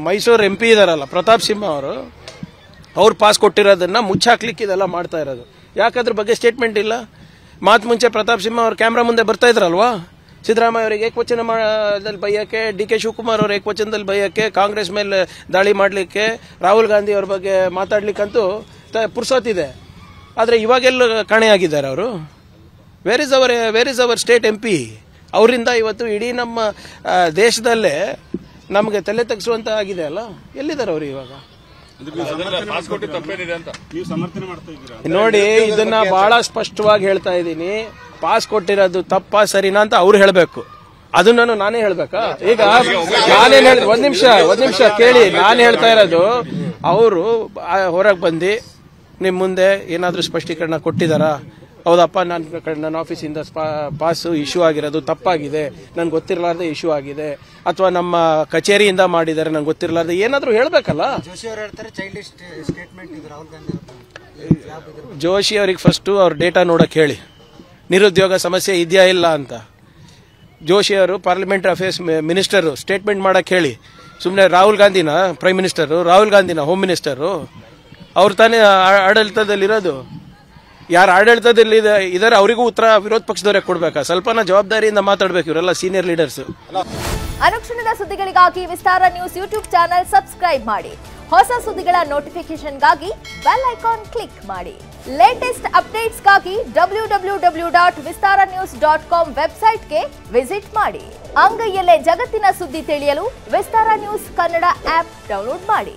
Mysuru MP ಇದಾರಲ್ಲ ಪ್ರತಾಪ್ ಸಿಂಹ ಅವ್ರು pass ಕೊಟ್ಟಿರೋದನ್ನ ಮುಚ್ಚಾಕ್ಲಿಕ್ಕೆ ಇದೆಲ್ಲ ಮಾಡ್ತಾ ಇರೋದು. ಯಾಕದ್ರ ಬಗ್ಗೆ ಸ್ಟೇಟ್ಮೆಂಟ್ ಇಲ್ಲ? ಮಾತು ಮುಂಚೆ ಪ್ರತಾಪ್ ಸಿಂಹ ಅವ್ರ ಕ್ಯಾಮ್ರಾ ಮುಂದೆ ಬರ್ತಾ ಇದ್ರಲ್ವಾ? ಸಿದ್ದರಾಮಯ್ಯ ಅವರಿಗೆ ಏಕವಚನದಲ್ಲಿ ಬೈಯಕ್ಕೆ, DK ಶಿವಕುಮಾರ್ ಅವ್ರ ಏಕವಚನದಲ್ಲಿ ಬೈಯಕ್ಕೆ, ಕಾಂಗ್ರೆಸ್ ಮೇಲೆ ದಾಳಿ ಮಾಡಲಿಕ್ಕೆ, ರಾಹುಲ್ ಗಾಂಧಿ ಅವ್ರ ಬಗ್ಗೆ ಮಾತಾಡ್ಲಿಕ್ಕಂತೂ ಪುರ್ಸೋತಿದೆ. ಆದರೆ ಇವಾಗೆಲ್ಲ ಕಾಣೆಯಾಗಿದ್ದಾರೆ ಅವರು. Where is our state MP? ಅವರಿಂದ ಇವತ್ತು ಇಡೀ ನಮ್ಮ ದೇಶದಲ್ಲೇ ನಮಗೆ ತಲೆ ತಗ್ಸುವಂತ ಆಗಿದೆ ಅಲ್ಲ. ಎಲ್ಲಿದ್ದಾರೆ ಅವರು ಇವಾಗ? ನೋಡಿ, ಇದನ್ನ ಬಹಳ ಸ್ಪಷ್ಟವಾಗಿ ಹೇಳ್ತಾ ಇದ್ದೀನಿ. ಪಾಸ್ ಕೊಟ್ಟಿರೋದು ತಪ್ಪಾ ಸರಿನಾ ಅಂತ ಅವ್ರು ಹೇಳಬೇಕು. ಅದನ್ನ ನಾನೇ ಹೇಳ್ಬೇಕಾ? ಈಗ ನಾನೇನ್ ಹೇಳ, ಒಂದ್ ನಿಮಿಷ ಕೇಳಿ. ನಾನು ಹೇಳ್ತಾ ಇರೋದು, ಅವರು ಹೊರಗೆ ಬಂದು ನಿಮ್ ಮುಂದೆ ಏನಾದ್ರೂ ಸ್ಪಷ್ಟೀಕರಣ ಕೊಟ್ಟಿದಾರಾ? ಹೌದಪ್ಪ, ನನ್ನ ಆಫೀಸಿಂದ ಪಾಸ್ ಇಶ್ಯೂ ಆಗಿರೋದು ತಪ್ಪಾಗಿದೆ, ನನ್ಗೆ ಗೊತ್ತಿರಲಾರ್ದೆ ಇಶ್ಯೂ ಆಗಿದೆ, ಅಥವಾ ನಮ್ಮ ಕಚೇರಿಯಿಂದ ಮಾಡಿದ್ದಾರೆ ನಂಗೆ ಗೊತ್ತಿರಲಾರ್ದೆ, ಏನಾದ್ರೂ ಹೇಳ್ಬೇಕಲ್ಲ. ಜೋಶಿ ಅವ್ರಿಗೆ ಫಸ್ಟ್ ಅವ್ರ ಡೇಟಾ ನೋಡಕ್ ಹೇಳಿ, ನಿರುದ್ಯೋಗ ಸಮಸ್ಯೆ ಇದೆಯಾ ಇಲ್ಲ ಅಂತ. ಜೋಶಿ ಅವರು ಪಾರ್ಲಿಮೆಂಟರಿ ಅಫೇರ್ಸ್ ಮಿನಿಸ್ಟರ್, ಸ್ಟೇಟ್ಮೆಂಟ್ ಮಾಡಕ್ ಹೇಳಿ. ಸುಮ್ಮನೆ ರಾಹುಲ್ ಗಾಂಧಿನ ಪ್ರೈಮ್ ಮಿನಿಸ್ಟರು, ರಾಹುಲ್ ಗಾಂಧಿನ ಹೋಮ್ ಮಿನಿಸ್ಟರು, ಅವ್ರು ತಾನೇ ಆಡಳಿತದಲ್ಲಿರೋದು. ಯಾರು ಆಡಳಿತದಲ್ಲಿ ಇದಾರೆ ಅವರಿಗೂ ಉತ್ತರ ವಿರೋಧ ಪಕ್ಷದವರೇ ಕೊಡ್ಬೇಕಾ? ಸ್ವಲ್ಪನ ಜವಾಬ್ದಾರಿಯಿಂದ ಮಾತಾಡ್ಬೇಕು. ಇವರೆಲ್ಲ ಸೀನಿಯರ್ ಲೀಡರ್ಸ್. ಅನುಕ್ಷಣದ ಸುದ್ದಿಗಳಿಗಾಗಿ ವಿಸ್ತಾರ ನ್ಯೂಸ್ ಯೂಟ್ಯೂಬ್ ಚಾನೆಲ್ ಸಬ್ಸ್ಕ್ರೈಬ್ ಮಾಡಿ. ಹೊಸ ಸುದ್ದಿಗಳ ನೋಟಿಫಿಕೇಶನ್ಗಾಗಿ ಬೆಲ್ ಐಕಾನ್ ಕ್ಲಿಕ್ ಮಾಡಿ. ಲೇಟೆಸ್ಟ್ ಅಪ್ಡೇಟ್ಸ್ಗಾಗಿ www.vistaranews.com ವೆಬ್ಸೈಟ್ಗೆ ವಿಸಿಟ್ ಮಾಡಿ. ಅಂಗೈಯಲ್ಲೇ ಜಗತ್ತಿನ ಸುದ್ದಿ ತಿಳಿಯಲು ವಿಸ್ತಾರ ನ್ಯೂಸ್ ಕನ್ನಡ ಆಪ್ ಡೌನ್ಲೋಡ್ ಮಾಡಿ.